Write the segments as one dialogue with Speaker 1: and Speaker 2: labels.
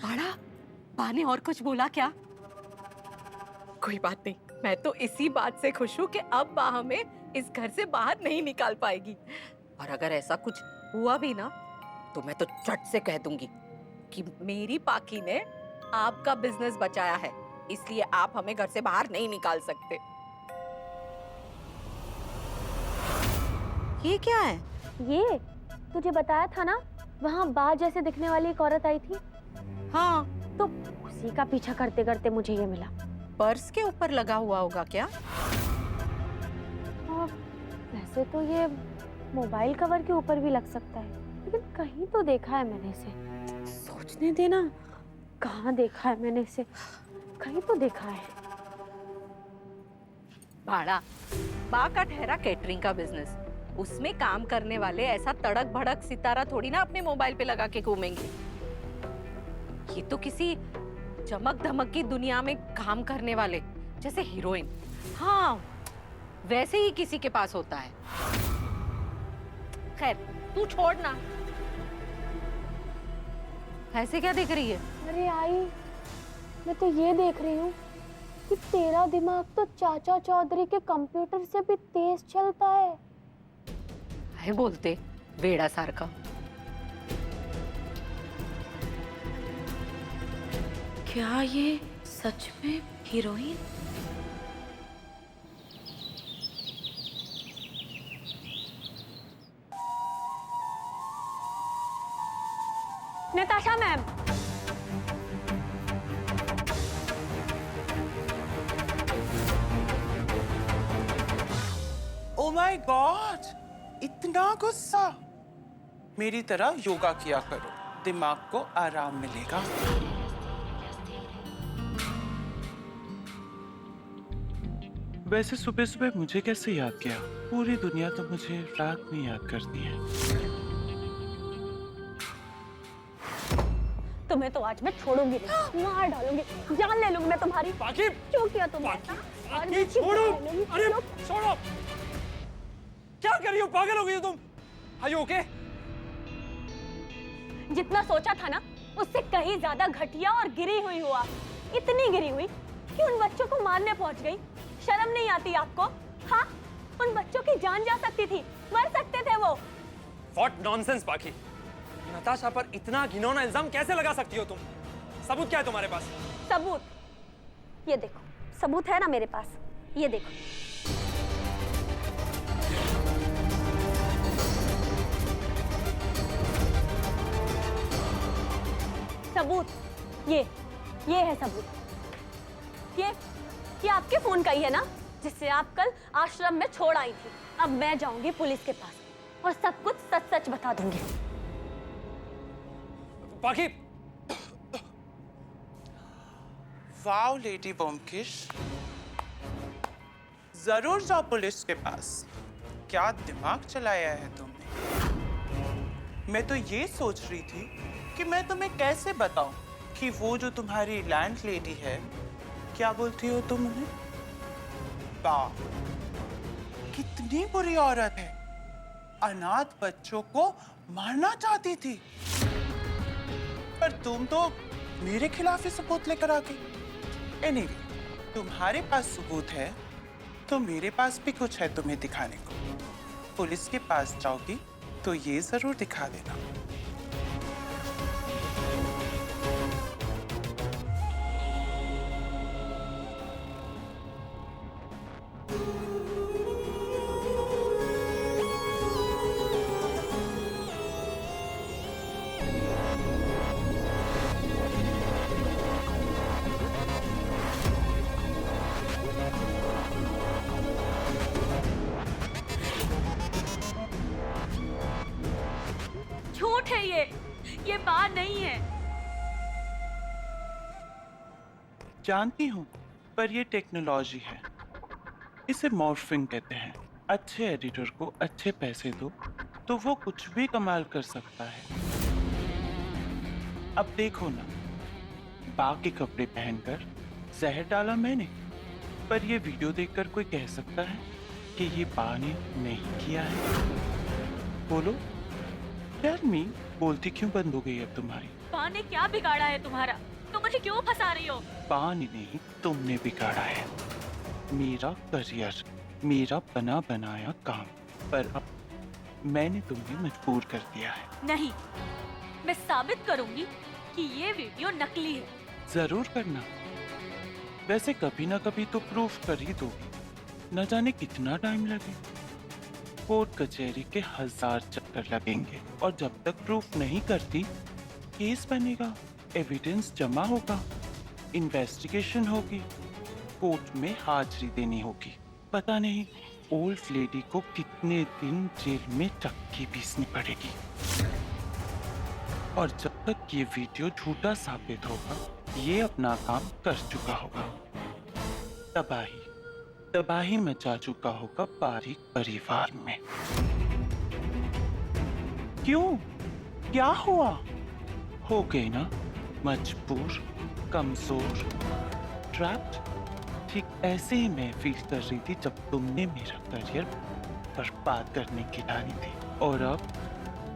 Speaker 1: बाड़ा, बा ने और कुछ बोला क्या? कोई बात नहीं, मैं तो इसी बात से खुश हूँ कि अब बा हमें इस घर से बाहर नहीं निकाल पाएगी। और अगर ऐसा कुछ हुआ भी ना, तो मैं तो झट से कह दूंगी कि मेरी पाकी ने आपका बिजनेस बचाया है, इसलिए आप हमें घर से बाहर नहीं निकाल सकते। ये क्या है?
Speaker 2: ये तुझे बताया था ना, वहाँ बाज जैसे दिखने वाली एक औरत आई थी।
Speaker 1: हाँ,
Speaker 2: तो उसी का पीछा करते करते मुझे ये मिला।
Speaker 1: पर्स के ऊपर लगा हुआ होगा क्या?
Speaker 2: और वैसे तो ये मोबाइल कवर के ऊपर भी लग सकता है, लेकिन कहीं तो देखा है मैंने इसे। सोचने देना, कहाँ देखा है मैंने इसे, कहीं तो देखा है।
Speaker 1: भाड़ा, बा का ठहरा कैटरिंग का बिजनेस, उसमें काम करने वाले ऐसा तड़क भड़क सितारा थोड़ी ना अपने मोबाइल पे लगा के घूमेंगे। ये तो किसी चमक धमक की दुनिया में काम करने वाले, जैसे हीरोइन, हाँ वैसे ही किसी के पास होता है। खैर तू छोड़ ना, ऐसे क्या देख रही है?
Speaker 2: अरे आई, मैं तो ये देख रही हूँ कि तेरा दिमाग तो चाचा चौधरी के कंप्यूटर से भी तेज चलता है
Speaker 1: बोलते वेड़ा सार का। क्या ये सच में heroine?
Speaker 2: Natasha ma'am.
Speaker 3: Oh my God, इतना गुस्सा! मेरी तरह योगा किया करो, दिमाग को आराम मिलेगा। वैसे सुबह सुबह मुझे कैसे याद किया? पूरी दुनिया तो मुझे रात में याद करती है।
Speaker 2: तुम्हें तो आज मैं छोड़ूंगी नहीं, मार डालूंगी, जान ले लूंगी मैं तुम्हारी।
Speaker 4: बाकी
Speaker 2: क्यों किया तुमने ऐसा? और मैं
Speaker 4: छोड़ो!
Speaker 2: जान ले लूंगी।
Speaker 4: अरे छोड़ो! क्या कर रही हो? पागल हो गई हो तुम? Are you okay?
Speaker 2: जितना सोचा था ना, उससे कहीं ज्यादा घटिया और गिरी हुई हुआ। इतनी गिरी हुई कि उन बच्चों को मारने पहुंच गई। शर्म नहीं आती आपको? हाँ, उन बच्चों की जान जा सकती थी, मर सकते थे वो।
Speaker 4: What nonsense बाकी! नताशा पर इतना घिनौना इल्जाम कैसे लगा सकती हो तुम? सबूत क्या है तुम्हारे पास?
Speaker 2: सबूत? ये देखो, सबूत है ना मेरे पास, ये देखो। सबूत, ये है सबूत। ये आपके फोन का ही है ना, जिससे आप कल आश्रम में छोड़ आई थी। अब मैं जाऊंगी पुलिस के पास और सब कुछ सच सच बता दूंगी।
Speaker 4: बाकी
Speaker 3: वाओ लेडी बोमकिश, जरूर जाओ पुलिस के पास। क्या दिमाग चलाया है तुमने? मैं तो ये सोच रही थी कि मैं तुम्हें कैसे बताऊं कि वो जो तुम्हारी लैंड लेडी है, क्या बोलती हो तुम उन्हें? वाह, कितनी बुरी औरत है, अनाथ बच्चों को मारना चाहती थी। पर तुम तो मेरे खिलाफ ही सबूत लेकर आ गई। एनीवे, तुम्हारे पास सबूत है तो मेरे पास भी कुछ है तुम्हें दिखाने को। पुलिस के पास जाओगी तो ये जरूर दिखा देना।
Speaker 2: झूठ है ये बात नहीं है।
Speaker 3: जानती हूँ, पर ये टेक्नोलॉजी है, इसे मॉर्फिंग कहते हैं। अच्छे एडिटर को अच्छे पैसे दो तो वो कुछ भी कमाल कर सकता है। अब देखो ना, बा के कपड़े पहनकर जहर डाला मैंने, पर ये वीडियो देखकर कोई कह सकता है कि ये बा ने नहीं किया है? बोलो, टेल मी, बोलती क्यों बंद हो गई अब तुम्हारी?
Speaker 2: बा ने क्या बिगाड़ा है तुम्हारा? तुम मुझे क्यों फंसा रही हो?
Speaker 3: बा ने नहीं, तुमने बिगाड़ा है मेरा करियर, मेरा बना बनाया काम। पर अब मैंने तुम्हें मजबूर कर दिया है।
Speaker 2: नहीं, मैं साबित करूंगी कि ये वीडियो नकली है।
Speaker 3: जरूर करना। वैसे कभी ना कभी तो प्रूफ कर ही दोगी, न जाने कितना टाइम लगे। कोर्ट कचहरी के 1000 चक्कर लगेंगे और जब तक प्रूफ नहीं करती, केस बनेगा, एविडेंस जमा होगा, इन्वेस्टिगेशन होगी, कोर्ट में हाजिरी देनी होगी। पता नहीं ओल्ड लेडी को कितने दिन जेल में चक्की पीसनी पड़ेगी। और जब तक ये वीडियो झूठा साबित होगा, ये अपना काम कर चुका होगा। तबाही तबाही मचा चुका होगा बारीक परिवार में। क्यों? क्या हुआ? हो गए ना मजबूर, कमजोर, ट्रैप्ड। ठीक ऐसे ही मैं फील कर रही थी जब तुमने मेरा करियर बर्बाद करने की ठानी थी, और अब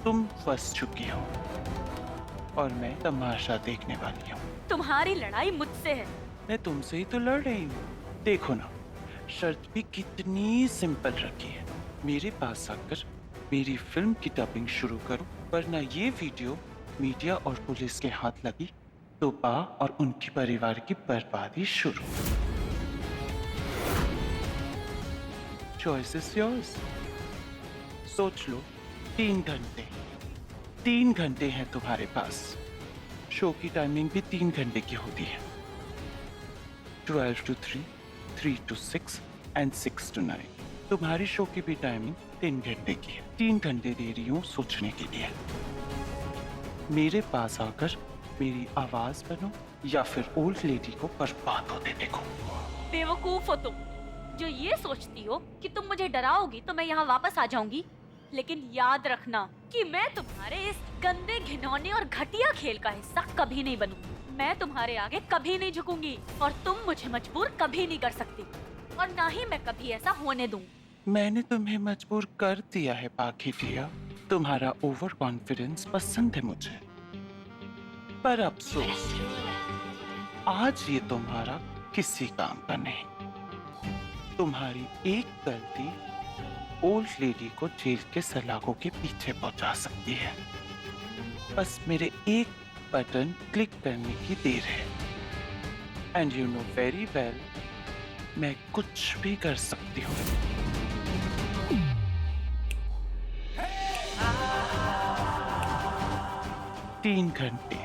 Speaker 3: तुम फंस चुकी हो और मैं तमाशा देखने वाली हूँ।
Speaker 2: तुम्हारी लड़ाई मुझसे है।
Speaker 3: मैं तुमसे ही तो लड़ रही हूँ। देखो ना, शर्त भी कितनी सिंपल रखी है। मेरे पास आकर मेरी फिल्म की डबिंग शुरू करो, वरना ये वीडियो मीडिया और पुलिस के हाथ लगी तो बा और उनके परिवार की बर्बादी शुरू। Choice is yours. सोच लो, 3 घंटे हैं तुम्हारे पास। शो की टाइमिंग भी 3 घंटे की होती है, 12 to 3, 3 to 6 एंड 6 to 9। तुम्हारी शो की भी टाइमिंग 3 घंटे की है। 3 घंटे दे रही हूँ सोचने के लिए। मेरे पास आकर मेरी आवाज बनो या फिर ओल्ड लेडी को बर्बाद होते देखो।
Speaker 2: बेवकूफ हो तुम, जो ये सोचती हो कि तुम मुझे डराओगी तो मैं यहाँ वापस आ जाऊंगी। लेकिन याद रखना कि मैं तुम्हारे इस गंदे, घिनौने और घटिया खेल का हिस्सा कभी नहीं बनूंगी। मैं तुम्हारे आगे कभी नहीं झुकूंगी और तुम मुझे मजबूर कभी नहीं कर सकती, और ना ही मैं कभी ऐसा होने दूंगी।
Speaker 3: मैंने तुम्हें मजबूर कर दिया है पाखी दिया। तुम्हारा ओवर कॉन्फिडेंस पसंद है मुझे, पर अफसोस आज ये तुम्हारा किसी काम का नहीं। तुम्हारी एक गलती ओल्ड लेडी को जेल के सलाखों के पीछे पहुंचा सकती है। बस मेरे एक बटन क्लिक करने की देर है। And you know very well, मैं कुछ भी कर सकती हूँ। तीन घंटे,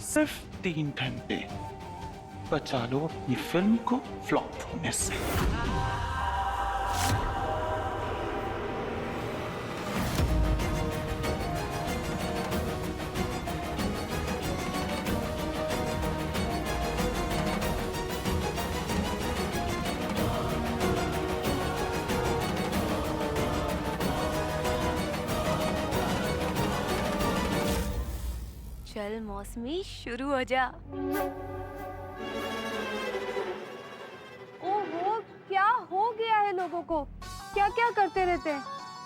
Speaker 3: सिर्फ 3 घंटे बचा लो अपनी फिल्म को फ्लॉप होने से।
Speaker 2: चल मौसमी, शुरू हो जा।
Speaker 5: ओहो, क्या हो गया है लोगों को? क्या क्या करते रहते हैं?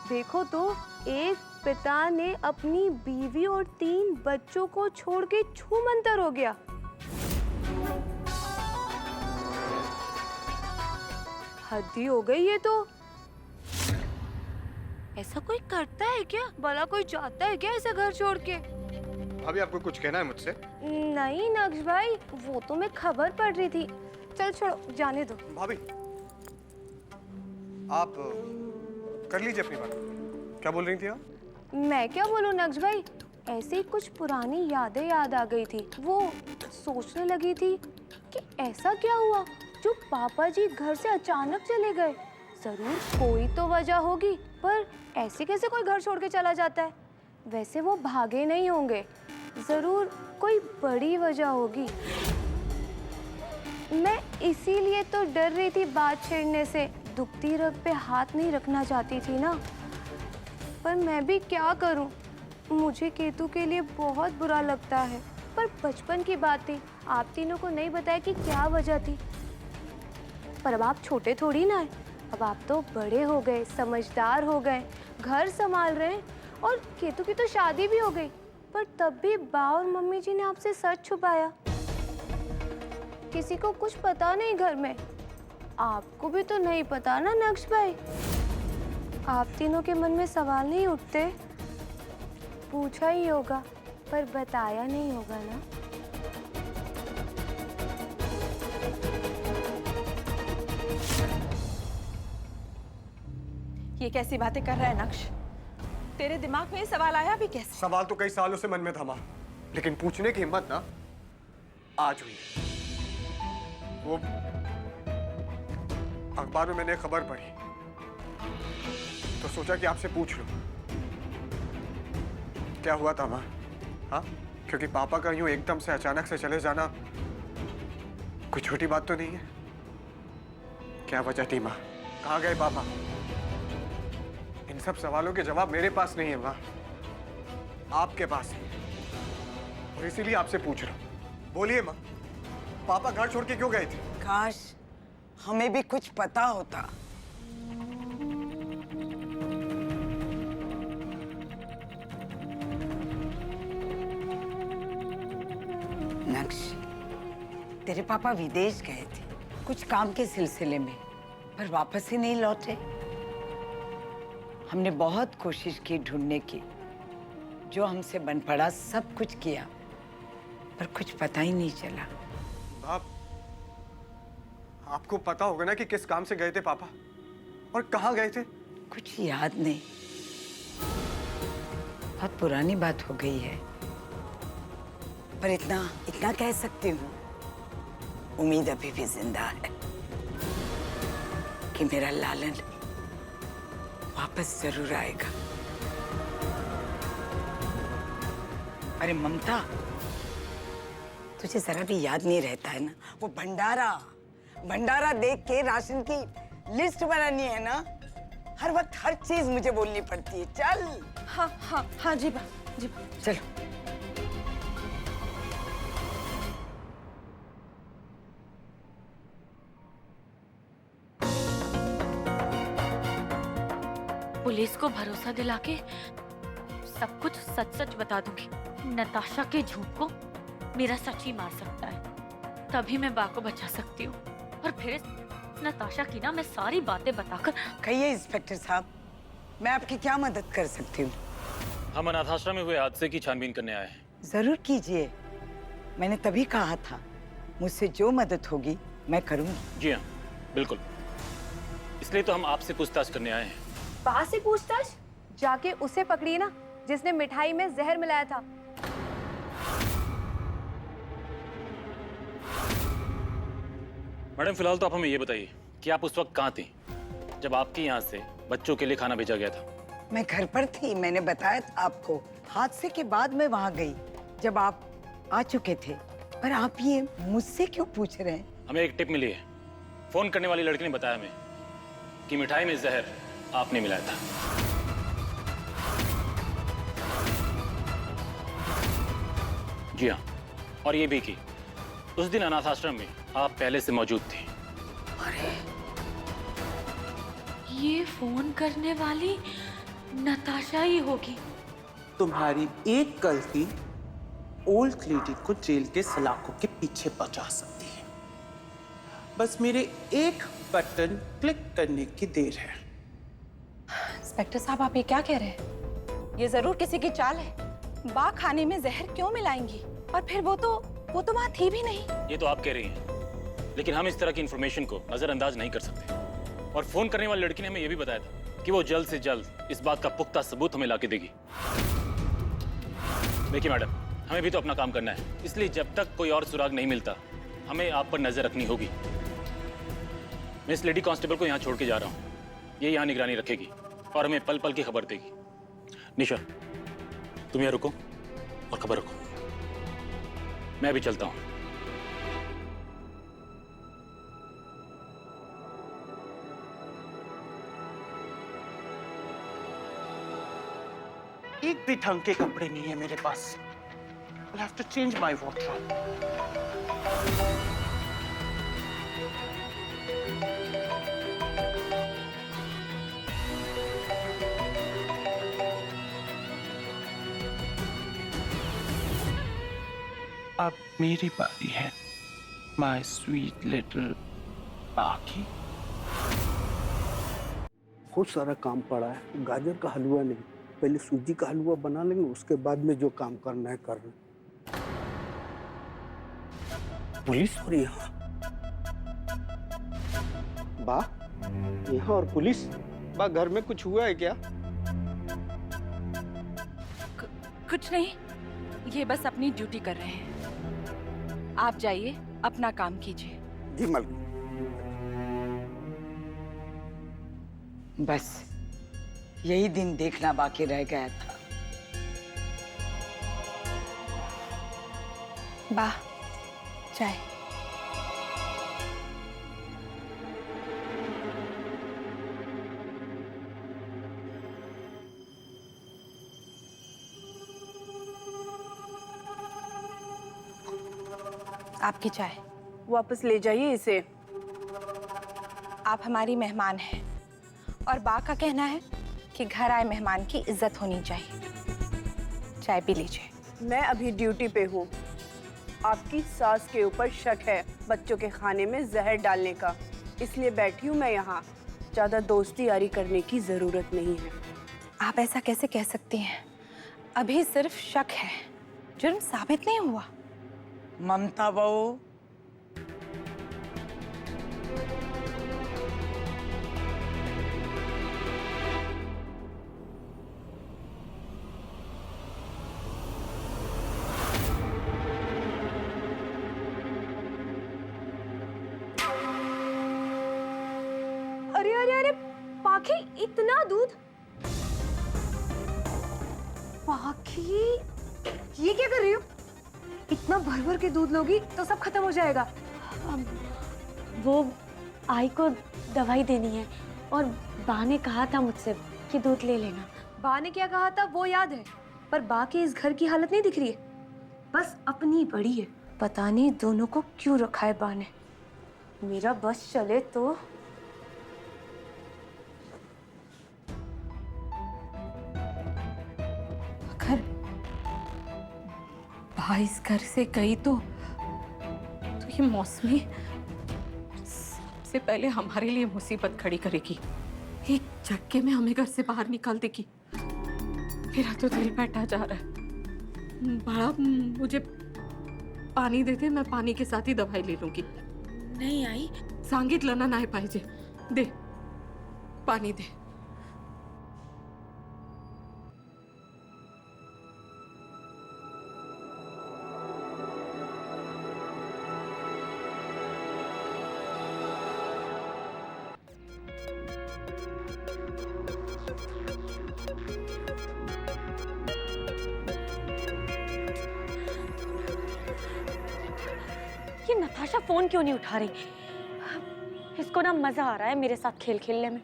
Speaker 5: देखो तो, एक पिता ने अपनी बीवी और 3 बच्चों को छोड़ के छूमंतर हो गया। हद ही हो गई ये तो। ऐसा कोई करता है क्या? भला कोई चाहता है क्या ऐसा घर छोड़ के?
Speaker 6: अभी आपको कुछ कहना है मुझसे?
Speaker 5: नहीं नक्श भाई, वो तो मैं खबर पढ़ रही थी। चल छोड़ो, जाने दो।
Speaker 6: भाभी, आप कर लीजिए अपनी बात। क्या बोल रही थी आप?
Speaker 5: मैं क्या बोलूं नक्श भाई, ऐसे ही कुछ पुरानी यादें याद आ गई थी। वो सोचने लगी थी कि ऐसा क्या हुआ जो पापा जी घर से अचानक चले गए। जरूर कोई तो वजह होगी, पर ऐसे कैसे कोई घर छोड़ के चला जाता है? वैसे वो भागे नहीं होंगे, जरूर कोई बड़ी वजह होगी। मैं इसीलिए तो डर रही थी बात छेड़ने से। दुखती रग पे हाथ नहीं रखना चाहती थी ना। पर मैं भी क्या करूं? मुझे केतु के लिए बहुत बुरा लगता है, पर बचपन की बात थी। आप तीनों को नहीं बताया कि क्या वजह थी। पर अब आप छोटे थोड़ी ना हैं। अब आप तो बड़े हो गए, समझदार हो गए, घर संभाल रहे हैं और केतु की तो शादी भी हो गई, पर तब भी बा और मम्मी जी ने आपसे सच छुपाया। किसी को कुछ पता नहीं घर में। आपको भी तो नहीं पता ना नक्श भाई। आप तीनों के मन में सवाल नहीं उठते? पूछा ही होगा पर बताया नहीं होगा ना।
Speaker 1: ये कैसी बातें कर रहा है नक्श? तेरे दिमाग में ये सवाल आया भी कैसे?
Speaker 6: सवाल तो कई सालों से मन में थमा, लेकिन पूछने की हिम्मत ना आज हुई। वो अखबार में मैंने खबर पढ़ी तो सोचा कि आपसे पूछ लूं क्या हुआ था माँ। हाँ, क्योंकि पापा का यूं एकदम से अचानक से चले जाना कोई छोटी बात तो नहीं है। क्या वजह थी माँ? कहाँ गए पापा? इन सब सवालों के जवाब मेरे पास नहीं है माँ, आपके पास है, और इसीलिए आपसे पूछ रहा हूँ। बोलिए माँ, पापा घर छोड़ के क्यों गए थे?
Speaker 7: काश हमें भी कुछ पता होता। नक्श, तेरे पापा विदेश गए थे कुछ काम के सिलसिले में, पर वापस ही नहीं लौटे। हमने बहुत कोशिश की ढूंढने की, जो हमसे बन पड़ा सब कुछ किया, पर कुछ पता ही नहीं चला।
Speaker 6: बाप, आपको पता होगा ना कि किस काम से गए थे पापा और कहाँ गए थे?
Speaker 7: कुछ याद नहीं, बहुत पुरानी बात हो गई है, पर इतना कह सकती हूँ, उम्मीद अभी भी जिंदा है कि मेरा लालन वापस जरूर आएगा। अरे ममता, तुझे जरा भी याद नहीं रहता है ना वो भंडारा देख के राशन की लिस्ट बनानी है ना। हर वक्त हर चीज मुझे बोलनी पड़ती है। चल।
Speaker 1: हाँ जी बा, जी बा।
Speaker 7: चलो।
Speaker 2: पुलिस को भरोसा दिला के सब कुछ सच सच बता दूंगी। नताशा के झूठ को मेरा सच ही मार सकता है, तभी मैं बा को बचा सकती हूँ। और फिर इस नताशा की ना मैं सारी बातें बताकर।
Speaker 7: कहिए इंस्पेक्टर साहब, मैं आपकी क्या मदद कर सकती हूँ?
Speaker 4: हम अनाथ आश्रम में हुए हादसे की छानबीन करने आए हैं।
Speaker 7: जरूर कीजिए, मैंने तभी कहा था मुझसे जो मदद होगी मैं करूंगी।
Speaker 4: जी हाँ, बिल्कुल। इसलिए तो हम आपसे पूछताछ करने आए हैं।
Speaker 5: बा से पूछताछ? जाके उसे पकड़िए ना जिसने मिठाई में जहर मिलाया था।
Speaker 4: मैडम, फिलहाल तो आप हमें ये बताइए कि आप उस वक्त कहाँ थी जब आपके यहाँ से बच्चों के लिए खाना भेजा गया था?
Speaker 7: मैं घर पर थी, मैंने बताया था आपको। हादसे के बाद मैं वहां गई जब आप आ चुके थे। पर आप ये मुझसे क्यों पूछ रहे हैं?
Speaker 4: हमें एक टिप मिली है। फोन करने वाली लड़की ने बताया हमें कि मिठाई में जहर आपने मिलाया था। जी हाँ, और ये भी कि उस दिन अनाथ आश्रम में आप पहले से मौजूद थी।
Speaker 2: ये फोन करने वाली नताशा ही होगी।
Speaker 3: तुम्हारी एक गलती ओल्ड लेडी को जेल के सलाखों के पीछे पहुंचा सकती है। बस मेरे एक बटन क्लिक करने की देर है।
Speaker 1: इंस्पेक्टर साहब, आप ये क्या कह रहे हैं? ये जरूर किसी की चाल है। बा खाने में जहर क्यों मिलाएंगी? और फिर वो तो वहां थी भी नहीं।
Speaker 4: ये तो आप कह रही हैं, लेकिन हम इस तरह की इंफॉर्मेशन को नजरअंदाज नहीं कर सकते। और फोन करने वाली लड़की ने हमें यह भी बताया था कि वो जल्द से जल्द इस बात का पुख्ता सबूत हमें लाके देगी। देखिए मैडम, हमें भी तो अपना काम करना है, इसलिए जब तक कोई और सुराग नहीं मिलता हमें आप पर नजर रखनी होगी। मैं इस लेडी कांस्टेबल को यहाँ छोड़ के जा रहा हूँ, ये यहाँ निगरानी रखेगी और हमें पल पल की खबर देगी। निशा, तुम यहाँ रुको और खबर रखो। मैं भी चलता हूँ।
Speaker 3: एक भी ढंग के कपड़े नहीं है मेरे पास। I'll have to change my wardrobe. अब मेरी बारी है, माय स्वीट लिटिल बाकी।
Speaker 8: बहुत सारा काम पड़ा है। गाजर का हलवा नहीं, पहले सूजी का हलवा बना लेंगे, उसके बाद में जो काम करना है कर लें। पुलिस और यहाँ बा, यहाँ और पुलिस बा, घर में कुछ हुआ है क्या?
Speaker 1: कुछ नहीं, ये बस अपनी ड्यूटी कर रहे हैं। आप जाइए, अपना काम कीजिए।
Speaker 8: जी मालिक।
Speaker 7: बस यही दिन देखना बाकी रह गया था।
Speaker 1: वाह, चाय। आपकी चाय।
Speaker 9: वापस ले जाइए इसे।
Speaker 1: आप हमारी मेहमान हैं और बा का कहना है कि घर आए मेहमान की इज्जत होनी चाहिए। चाय पी लीजिए।
Speaker 9: मैं अभी ड्यूटी पे हूँ। आपकी सास के ऊपर शक है बच्चों के खाने में जहर डालने का, इसलिए बैठी हूँ मैं यहाँ। ज्यादा दोस्ती यारी करने की जरूरत नहीं है।
Speaker 1: आप ऐसा कैसे कह सकती हैं? अभी सिर्फ शक है, जुर्म साबित नहीं हुआ।
Speaker 7: ममता बहू,
Speaker 5: अरे अरे अरे पाखी, इतना दूध! पाखी, ये क्या कर रही हो? इतना भर भर के दूध लोगी तो सब खत्म हो जाएगा।
Speaker 2: वो आई को दवाई देनी है और बा ने कहा था मुझसे कि दूध ले लेना।
Speaker 5: बा ने क्या कहा था वो याद है, पर बा के इस घर की हालत नहीं दिख रही है। बस अपनी बड़ी है। पता नहीं दोनों को क्यों रखा है बा ने। मेरा बस चले तो।
Speaker 1: अगर बा इस घर से गई तो ये मौसमी सबसे पहले हमारे लिए मुसीबत खड़ी करेगी। एक झटके में हमें घर से बाहर निकाल देगी। मेरा तो दिल बैठा जा रहा है। बड़ा, मुझे पानी दे दे, मैं पानी के साथ ही दवाई ले लूंगी।
Speaker 2: नहीं आई।
Speaker 1: सांगितलं नाही पाहिजे। दे, पानी दे।
Speaker 2: ये नताशा फोन क्यों नहीं उठा रही? इसको ना मजा आ रहा है मेरे साथ खेल खेलने में।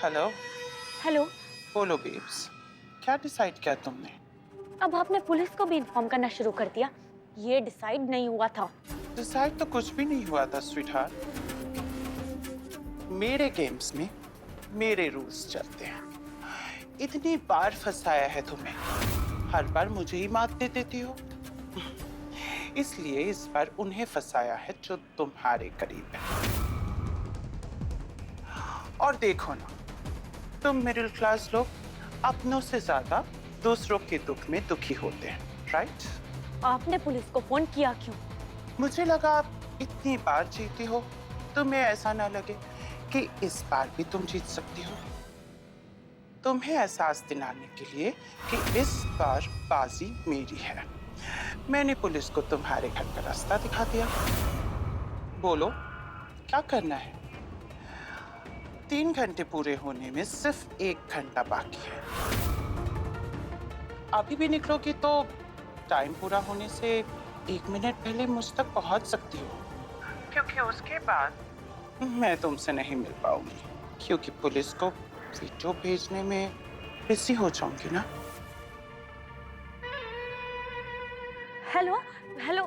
Speaker 3: हेलो
Speaker 2: हेलो,
Speaker 3: बोलो बेब्स, क्या डिसाइड किया तुमने?
Speaker 2: अब आपने पुलिस को भी इन्फॉर्म करना शुरू कर दिया। ये डिसाइड नहीं हुआ था।
Speaker 3: डिसाइड तो कुछ भी नहीं हुआ था स्वीटहार्ट। मेरे गेम्स में मेरे रूल्स चलते हैं। इतनी बार फंसाया है तुम्हें, हर बार मुझे ही मात दे देती हो। इसलिए इस बार उन्हें फंसाया है जो तुम्हारे करीब है। और देखो ना, तुम मिडिल क्लास लोग अपनों से ज्यादा दूसरों के दुख में दुखी होते हैं, राइट?
Speaker 2: आपने पुलिस को फोन किया क्यों?
Speaker 3: मुझे लगा आप इतनी बार जीती हो, तुम्हें ऐसा ना लगे कि इस बार भी तुम जीत सकती हो। तुम्हें एहसास दिलाने के लिए कि इस बार बाजी मेरी है। मैंने पुलिस को तुम्हारे घर का रास्ता दिखा दिया। बोलो क्या करना है? 3 घंटे पूरे होने में सिर्फ 1 घंटा बाकी है। अभी भी निकलोगी तो टाइम पूरा होने से 1 मिनट पहले मुझ तक पहुंच सकती हो, क्योंकि उसके बाद मैं तुमसे नहीं मिल पाऊंगी, क्योंकि पुलिस को वीडियो भेजने में बिजी हो जाऊंगी ना।
Speaker 2: हेलो हेलो,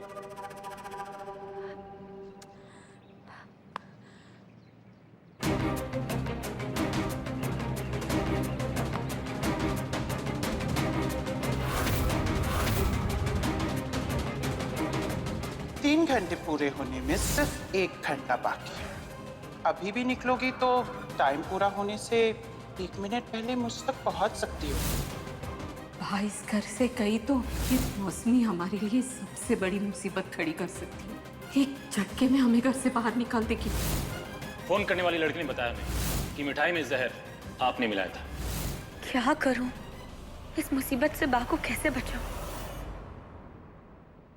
Speaker 3: 3 घंटे पूरे होने में सिर्फ 1 घंटा बाकी है। अभी भी निकलोगी तो टाइम पूरा होने से 1 मिनट पहले मुझ तक पहुंच सकती हो।
Speaker 1: भाई इस घर से गई तो ये मौसमी हमारे लिए सबसे बड़ी मुसीबत खड़ी कर सकती है। एक झटके में हमें घर से बाहर निकाल देगी।
Speaker 4: फोन करने वाली लड़की ने बताया हमें कि मिठाई में जहर आपने मिलाया था।
Speaker 5: क्या करूं? इस मुसीबत से बा को कैसे बचाऊं?